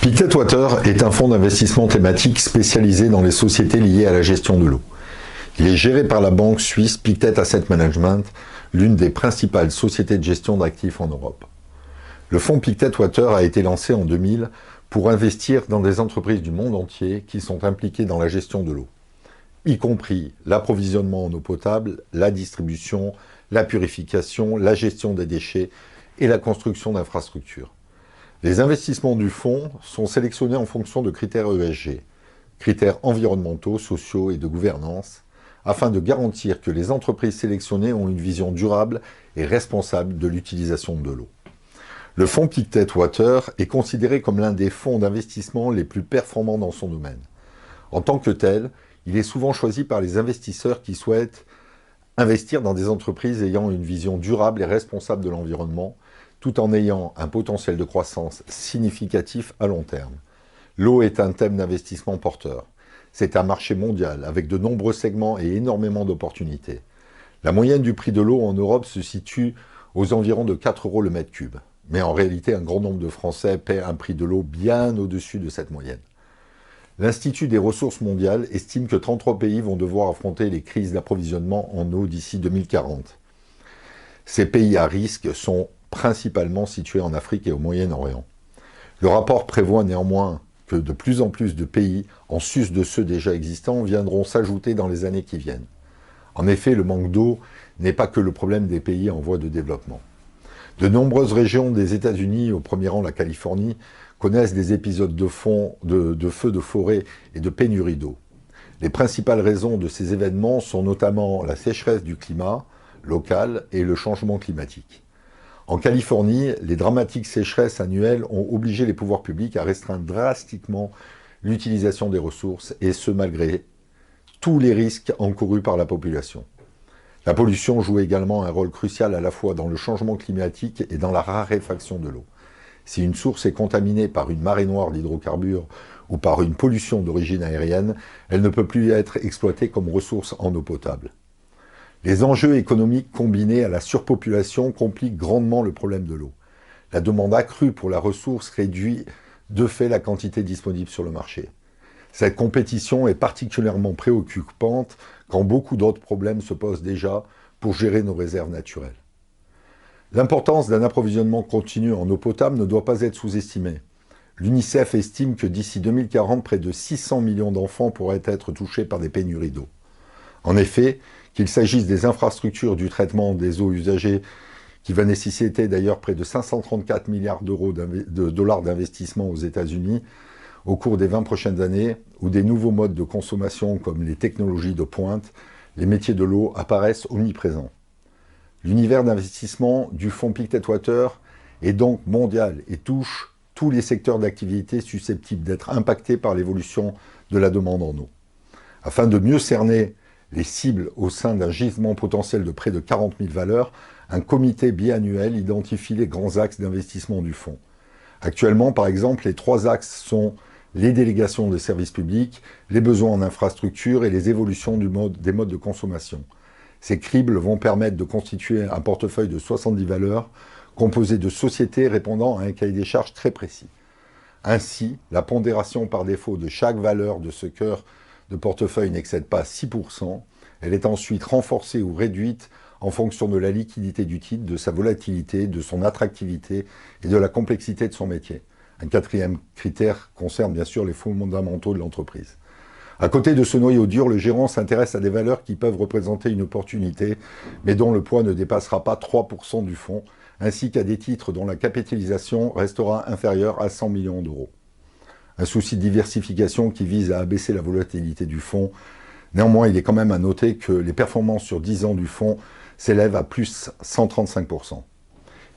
Pictet Water est un fonds d'investissement thématique spécialisé dans les sociétés liées à la gestion de l'eau. Il est géré par la banque suisse Pictet Asset Management, l'une des principales sociétés de gestion d'actifs en Europe. Le fonds Pictet Water a été lancé en 2000 pour investir dans des entreprises du monde entier qui sont impliquées dans la gestion de l'eau, y compris l'approvisionnement en eau potable, la distribution, la purification, la gestion des déchets et la construction d'infrastructures. Les investissements du fonds sont sélectionnés en fonction de critères ESG, critères environnementaux, sociaux et de gouvernance, afin de garantir que les entreprises sélectionnées ont une vision durable et responsable de l'utilisation de l'eau. Le fonds Pictet Water est considéré comme l'un des fonds d'investissement les plus performants dans son domaine. En tant que tel, il est souvent choisi par les investisseurs qui souhaitent investir dans des entreprises ayant une vision durable et responsable de l'environnement, tout en ayant un potentiel de croissance significatif à long terme. L'eau est un thème d'investissement porteur. C'est un marché mondial avec de nombreux segments et énormément d'opportunités. La moyenne du prix de l'eau en Europe se situe aux environs de 4 € le mètre cube. Mais en réalité, un grand nombre de Français paient un prix de l'eau bien au-dessus de cette moyenne. L'Institut des ressources mondiales estime que 33 pays vont devoir affronter les crises d'approvisionnement en eau d'ici 2040. Ces pays à risque sont principalement situés en Afrique et au Moyen-Orient. Le rapport prévoit néanmoins que de plus en plus de pays, en sus de ceux déjà existants, viendront s'ajouter dans les années qui viennent. En effet, le manque d'eau n'est pas que le problème des pays en voie de développement. De nombreuses régions des États-Unis, au premier rang la Californie, connaissent des épisodes de feux de forêt et de pénurie d'eau. Les principales raisons de ces événements sont notamment la sécheresse du climat local et le changement climatique. En Californie, les dramatiques sécheresses annuelles ont obligé les pouvoirs publics à restreindre drastiquement l'utilisation des ressources, et ce malgré tous les risques encourus par la population. La pollution joue également un rôle crucial à la fois dans le changement climatique et dans la raréfaction de l'eau. Si une source est contaminée par une marée noire d'hydrocarbures ou par une pollution d'origine aérienne, elle ne peut plus être exploitée comme ressource en eau potable. Les enjeux économiques combinés à la surpopulation compliquent grandement le problème de l'eau. La demande accrue pour la ressource réduit de fait la quantité disponible sur le marché. Cette compétition est particulièrement préoccupante quand beaucoup d'autres problèmes se posent déjà pour gérer nos réserves naturelles. L'importance d'un approvisionnement continu en eau potable ne doit pas être sous-estimée. L'UNICEF estime que d'ici 2040, près de 600 millions d'enfants pourraient être touchés par des pénuries d'eau. En effet, qu'il s'agisse des infrastructures du traitement des eaux usagées, qui va nécessiter d'ailleurs près de 534 milliards de dollars d'investissement aux États-Unis au cours des 20 prochaines années, ou des nouveaux modes de consommation comme les technologies de pointe, les métiers de l'eau apparaissent omniprésents. L'univers d'investissement du fonds Pictet Water est donc mondial et touche tous les secteurs d'activité susceptibles d'être impactés par l'évolution de la demande en eau. Afin de mieux cerner les cibles au sein d'un gisement potentiel de près de 40 000 valeurs, un comité biannuel identifie les grands axes d'investissement du fonds. Actuellement, par exemple, les 3 axes sont les délégations de services publics, les besoins en infrastructure et les évolutions des modes de consommation. Ces cribles vont permettre de constituer un portefeuille de 70 valeurs composé de sociétés répondant à un cahier des charges très précis. Ainsi, la pondération par défaut de chaque valeur de ce cœur de portefeuille n'excède pas 6%. Elle est ensuite renforcée ou réduite en fonction de la liquidité du titre, de sa volatilité, de son attractivité et de la complexité de son métier. Un 4e critère concerne bien sûr les fondamentaux de l'entreprise. À côté de ce noyau dur, le gérant s'intéresse à des valeurs qui peuvent représenter une opportunité, mais dont le poids ne dépassera pas 3% du fonds, ainsi qu'à des titres dont la capitalisation restera inférieure à 100 millions d'euros. Un souci de diversification qui vise à abaisser la volatilité du fonds. Néanmoins, il est quand même à noter que les performances sur 10 ans du fonds s'élèvent à plus 135%.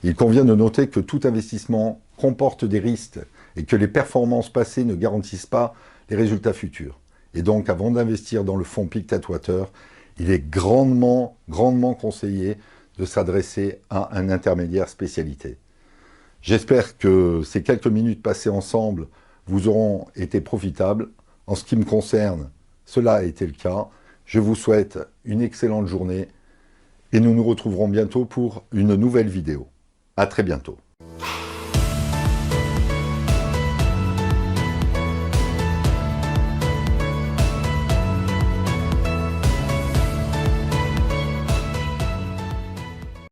Il convient de noter que tout investissement comporte des risques et que les performances passées ne garantissent pas les résultats futurs. Et donc, avant d'investir dans le fonds Pictet Water, il est grandement conseillé de s'adresser à un intermédiaire spécialisé. J'espère que ces quelques minutes passées ensemble vous auront été profitables. En ce qui me concerne, cela a été le cas. Je vous souhaite une excellente journée et nous nous retrouverons bientôt pour une nouvelle vidéo. À très bientôt.